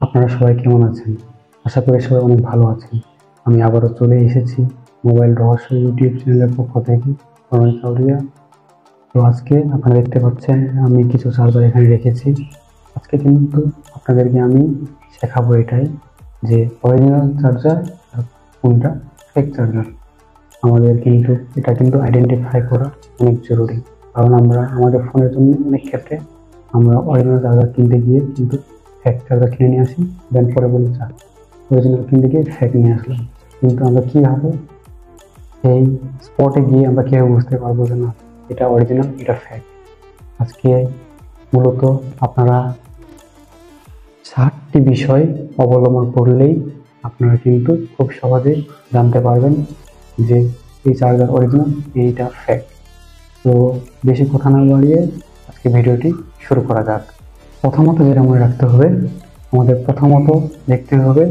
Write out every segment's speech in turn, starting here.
আপনারা সবাই কেমন আছেন? আশা করি সবাই অনেক ভালো আছেন। আমি আবারও চলে এসেছি মোবাইল রহস্য ইউটিউব চ্যানেলের পক্ষ থেকে প্রণয় কাউরিয়া। তো আজকে আপনারা দেখতে পাচ্ছেন আমি কিছু চার্জার এখানে রেখেছি। আজকে কিন্তু আপনাদেরকে আমি শেখাবো এটাই যে অরিজিনাল চার্জার আর কোনটা ফেক চার্জার। আমাদের কিন্তু এটা কিন্তু আইডেন্টিফাই করা অনেক জরুরি, কারণ আমরা আমাদের ফোনের জন্য অনেক ক্ষেত্রে আমরা অরিজিনাল চার্জার কিনতে গিয়ে কিন্তু ফেক চার্জার কিনে নিয়ে আসি, দেন পরে বলি অরিজিনাল কিনতে গিয়ে ফেক নিয়ে আসলাম। কিন্তু আমরা কীভাবে সেই স্পটে গিয়ে আমরা কীভাবে বুঝতে পারবো যে না এটা অরিজিনাল এটা ফেক? আজকে মূলত আপনারা 60টি বিষয় অবলম্বন করলেই আপনারা কিন্তু খুব সহজেই জানতে পারবেন যে এই চার্জার অরিজিনাল এইটা ফেক। তো বেশি কথা না বাড়িয়ে আজকে ভিডিওটি শুরু করা যাক। প্রথমত যেটা মনে রাখতে হবে, আমাদের প্রথমত দেখতে হবে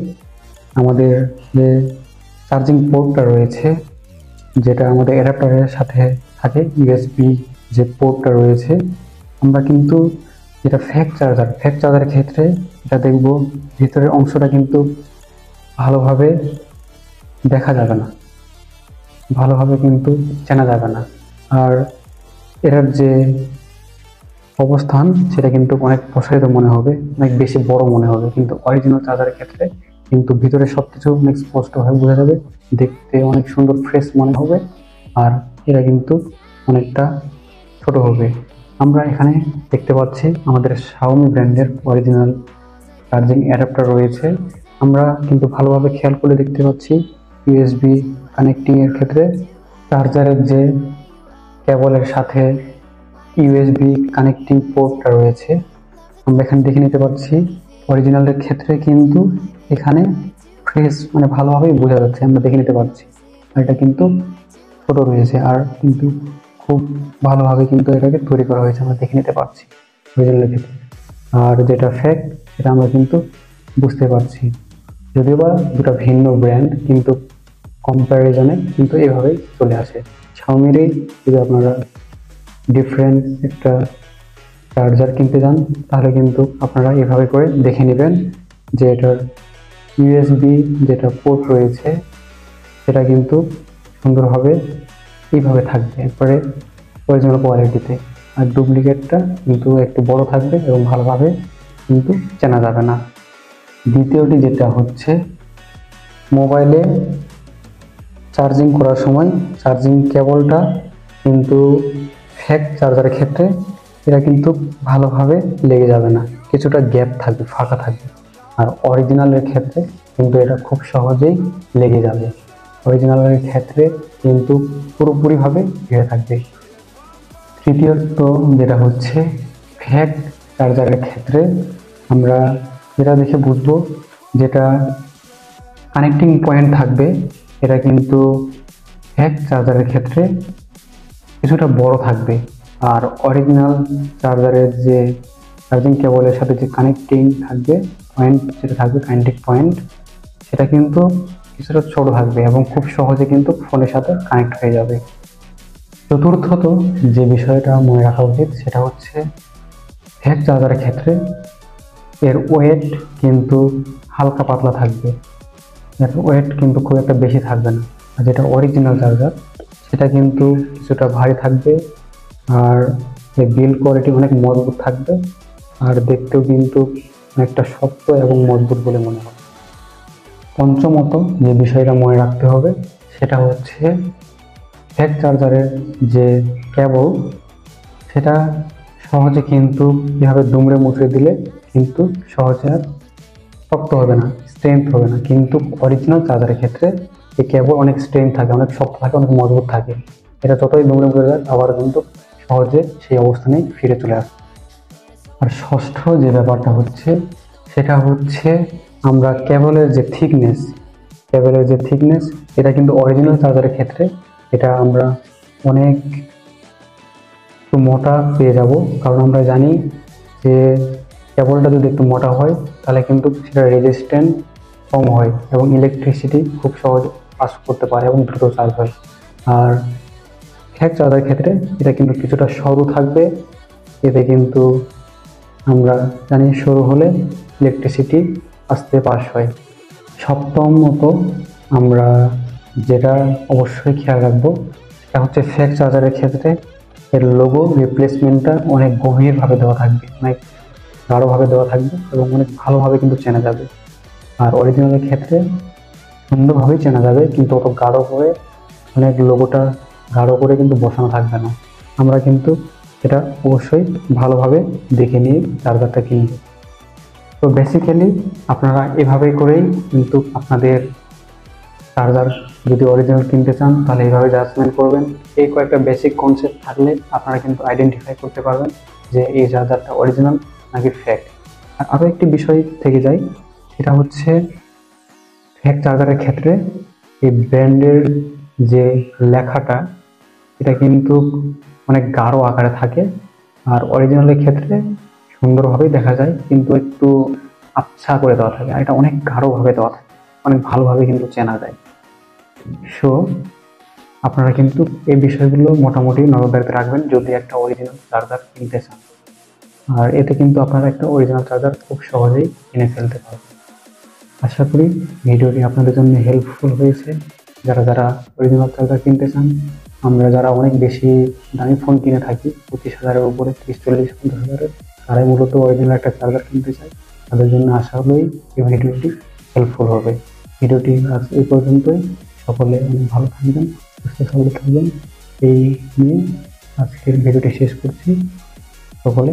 আমাদের যে চার্জিং পোর্টটা রয়েছে, যেটা আমাদের অ্যাডাপ্টারের সাথে থাকে, ইউএসবি যে পোর্টটা রয়েছে। আমরা কিন্তু যেটা ফেক চার্জারের ক্ষেত্রে এটা দেখব ভিতরের অংশটা কিন্তু ভালোভাবে দেখা যাবে না, ভালোভাবে কিন্তু চেনা যাবে না। আর এটার যে অবস্থান সেটা কিন্তু অনেক প্রসারিত মনে হবে, অনেক বেশি বড় মনে হবে। কিন্তু অরিজিনাল চার্জারের ক্ষেত্রে কিন্তু ভিতরে সবকিছু অনেক স্পষ্টভাবে বোঝা যাবে, দেখতে অনেক সুন্দর ফ্রেশ মনে হবে, আর এটা কিন্তু অনেকটা ছোট হবে। আমরা এখানে দেখতে পাচ্ছি আমাদের শাওমি ব্র্যান্ডের অরিজিনাল চার্জিং অ্যাডাপ্টার রয়েছে। আমরা কিন্তু ভালোভাবে খেয়াল করে দেখতে পাচ্ছি ইউএসবি কানেক্টিং এর ক্ষেত্রে চার্জারের যে কেবলের সাথে ইউএসবি কানেক্টিং পোর্টটা রয়েছে, আমরা এখানে দেখে নিতে পারছি অরিজিনালের ক্ষেত্রে কিন্তু এখানে ফ্রেশ মানে ভালোভাবেই বোঝা যাচ্ছে, আমরা দেখে নিতে পারছি। আর এটা কিন্তু ছোট রয়েছে, আর কিন্তু খুব ভালোভাবে কিন্তু এটাকে তৈরি করা হয়েছে, আমরা দেখে নিতে পারছি অরিজিনালের ক্ষেত্রে। আর যেটা ফেক সেটা আমরা কিন্তু বুঝতে পারছি, যদিও বা দুটা ভিন্ন ব্র্যান্ড, কিন্তু কম্প্যারিজনে কিন্তু এভাবেই চলে আসে। শাওমিরই যদি আপনারা ডিফারেন্ট একটা চার্জার কিনতে যান তাহলে কিন্তু আপনারা এভাবে করে দেখে নেবেন যে এটার ইউএসবি যেটা পোর্ট রয়েছে সেটা কিন্তু সুন্দরভাবে এইভাবে থাকবে একবারে অরিজিনাল কোয়ালিটিতে, আর ডুপ্লিকেটটা কিন্তু একটু বড় থাকবে এবং ভালোভাবে কিন্তু চেনা যাবে না। দ্বিতীয়টি যেটা হচ্ছে মোবাইলে চার্জিং করার সময় চার্জিং কেবলটা কিন্তু ফেক চার্জারের ক্ষেত্রে এটা কিন্তু ভালোভাবে লেগে যাবে না, কিছুটা গ্যাপ থাকবে, ফাঁকা থাকবে। আর অরিজিনালের ক্ষেত্রে কিন্তু এটা খুব সহজেই লেগে যাবে, অরিজিনালের ক্ষেত্রে কিন্তু পুরোপুরিভাবে ঘিরে থাকবে। তৃতীয়ত যেটা হচ্ছে ফেক চার্জারের ক্ষেত্রে আমরা যেটা দেখে বুঝবো, যেটা কানেক্টিং পয়েন্ট থাকবে এটা কিন্তু ফেক চার্জারের ক্ষেত্রে কিছুটা বড় থাকবে, আর অরিজিনাল চার্জারের যে চার্জিং কেবলের সাথে যে কানেক্টিং থাকবে পয়েন্ট, যেটা থাকবে কানেক্টিং পয়েন্ট, সেটা কিন্তু কিছুটা ছোট থাকবে এবং খুব সহজে কিন্তু ফোনের সাথে কানেক্ট হয়ে যাবে। চতুর্থত যে বিষয়টা মনে রাখা উচিত সেটা হচ্ছে ফেক চার্জারের ক্ষেত্রে এর ওয়েট কিন্তু হালকা পাতলা থাকবে, এর ওয়েট কিন্তু খুব একটা বেশি থাকবে না। আর যেটা অরিজিনাল চার্জার সেটা কিন্তু কিছুটা ভারী থাকবে, আর এর বিল্ড কোয়ালিটি অনেক মজবুত থাকবে, আর দেখতেও কিন্তু অনেকটা শক্ত এবং মজবুত বলে মনে হবে। পঞ্চমত যে বিষয়টা মনে রাখতে হবে সেটা হচ্ছে ফেক চার্জারের যে কেবল সেটা সহজে কিন্তু এভাবে দুমড়ে মুচড়ে দিলে কিন্তু সহজে আর শক্ত হবে না, স্ট্রেংথ হবে না। কিন্তু অরিজিনাল চার্জারের ক্ষেত্রে এই কেবল অনেক স্ট্রেংথ থাকে, অনেক শক্ত থাকে, অনেক মজবুত থাকে। এটা যতই দুমড়ে মুচড়ে যায় আবার কিন্তু সহজে সেই অবস্থানে ফিরে চলে আসে। আর ষষ্ঠ যে ব্যাপারটা হচ্ছে সেটা হচ্ছে আমরা কেবলের যে থিকনেস এটা কিন্তু অরিজিনাল চার্জারের ক্ষেত্রে এটা আমরা অনেক একটু মোটা পেয়ে যাব, কারণ আমরা জানি যে কেবলটা যদি একটু মোটা হয় তাহলে কিন্তু সেটা রেজিস্ট্যান্ট কম হয় এবং ইলেকট্রিসিটি খুব সহজে পাস করতে পারে এবং দ্রুত চার্জ হয়। আর ফেক চার্জারের ক্ষেত্রে এটা কিন্তু কিছুটা সরু থাকবে, এতে কিন্তু আমরা জানি সরু হলে ইলেকট্রিসিটি আস্তে পাস হয়। সপ্তমত আমরা যেটা অবশ্যই খেয়াল রাখবো সেটা হচ্ছে ফেক চার্জারের ক্ষেত্রে এর লোগো রিপ্লেসমেন্টটা অনেক গভীরভাবে দেওয়া থাকবে, অনেক গাঢ়ভাবে দেওয়া থাকবে এবং অনেক ভালোভাবে কিন্তু চেনা যাবে। আর অরিজিনালের ক্ষেত্রে সুন্দরভাবেই চেনা যাবে, কিন্তু অত গাঢ় করে অনেক লোগোটা গাঢ় করে কিন্তু বসানো থাকবে না। আমরা কিন্তু এটা অবশ্যই ভালোভাবে দেখে নিয়ে চার্জারটা কিনব। তো বেসিক্যালি আপনারা এভাবে করেই কিন্তু আপনাদের চার্জার যদি অরিজিনাল কিনতে চান তাহলে এইভাবে জাজমেন্ট করবেন। এই কয়েকটা বেসিক কনসেপ্ট থাকলে আপনারা কিন্তু আইডেন্টিফাই করতে পারবেন যে এই চার্জারটা অরিজিনাল নাকি ফেক। আর আরও একটি বিষয় থেকে যায়, সেটা হচ্ছে ফেক চার্জারের ক্ষেত্রে এই ব্র্যান্ডের যে লেখাটা এটা কিন্তু অনেক গাঢ় আকারে থাকে, আর অরিজিনালের ক্ষেত্রে সুন্দরভাবেই দেখা যায় কিন্তু একটু আবছা করে দেওয়া থাকে, আর এটা অনেক গাঢ়ভাবে দেওয়া থাকে, অনেক ভালোভাবে কিন্তু চেনা যায়। সো আপনারা কিন্তু এই বিষয়গুলো মোটামুটি নজরদারিতে রাখবেন যদি একটা অরিজিনাল চার্জার কিনতে চান, আর এতে কিন্তু আপনারা একটা অরিজিনাল চার্জার খুব সহজেই কিনে ফেলতে পারবেন। আশা করি ভিডিওটি আপনাদের জন্য হেল্পফুল হয়েছে। যারা যারা অরিজিনাল চার্জার কিনতে চান, আমরা যারা অনেক বেশি দামি ফোন কিনে থাকি 25,000-এর উপরে, 30-40-50,000-এর, তারাই মূলত অরিজিনাল একটা চার্জার কিনতে চাই। তাদের জন্য আশা করি এই ভিডিওটি হেল্পফুল হবে। ভিডিওটি আজ এই পর্যন্তই। সকলে অনেক ভালো থাকবেন, সুস্থ সবল থাকবেন, এই নিয়ে আজকের ভিডিওটি শেষ করছি। সকলে